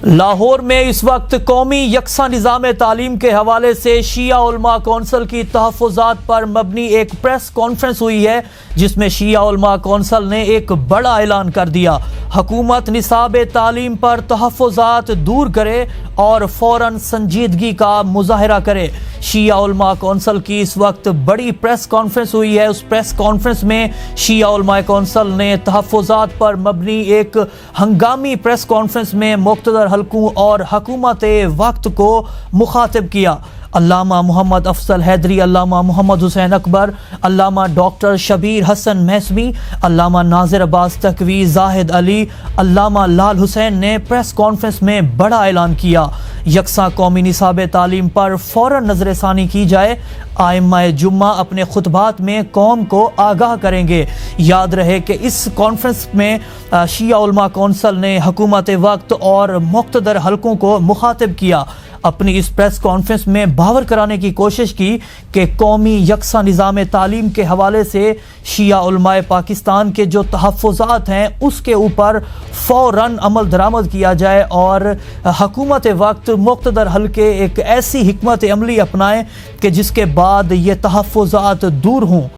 لاہور میں اس وقت قومی یکساں نظام تعلیم کے حوالے سے شیعہ علماء کونسل کی تحفظات پر مبنی ایک پریس کانفرنس ہوئی ہے، جس میں شیعہ علماء کونسل نے ایک بڑا اعلان کر دیا۔ حکومت نصاب تعلیم پر تحفظات دور کرے اور فوراً سنجیدگی کا مظاہرہ کرے۔ شیعہ علماء کونسل کی اس وقت بڑی پریس کانفرنس ہوئی ہے۔ اس پریس کانفرنس میں شیعہ علماء کونسل نے تحفظات پر مبنی ایک ہنگامی پریس کانفرنس میں مقتدر حلقوں اور حکومت وقت کو مخاطب کیا۔ علامہ محمد افضل حیدری، علامہ محمد حسین اکبر، علامہ ڈاکٹر شبیر حسن محسوی، علامہ ناظر عباس تقوی، زاہد علی، علامہ لال حسین نے پریس کانفرنس میں بڑا اعلان کیا۔ یکساں قومی نصاب تعلیم پر فوراً نظر ثانی کی جائے۔ ائمہ جمعہ اپنے خطبات میں قوم کو آگاہ کریں گے۔ یاد رہے کہ اس کانفرنس میں شیعہ علماء کونسل نے حکومت وقت اور مقتدر حلقوں کو مخاطب کیا۔ اپنی اس پریس کانفرنس میں باور کرانے کی کوشش کی کہ قومی یکساں نظام تعلیم کے حوالے سے شیعہ علماء پاکستان کے جو تحفظات ہیں اس کے اوپر فوراً عمل درآمد کیا جائے اور حکومت وقت مقتدر حلقے ایک ایسی حکمت عملی اپنائیں کہ جس کے بعد یہ تحفظات دور ہوں۔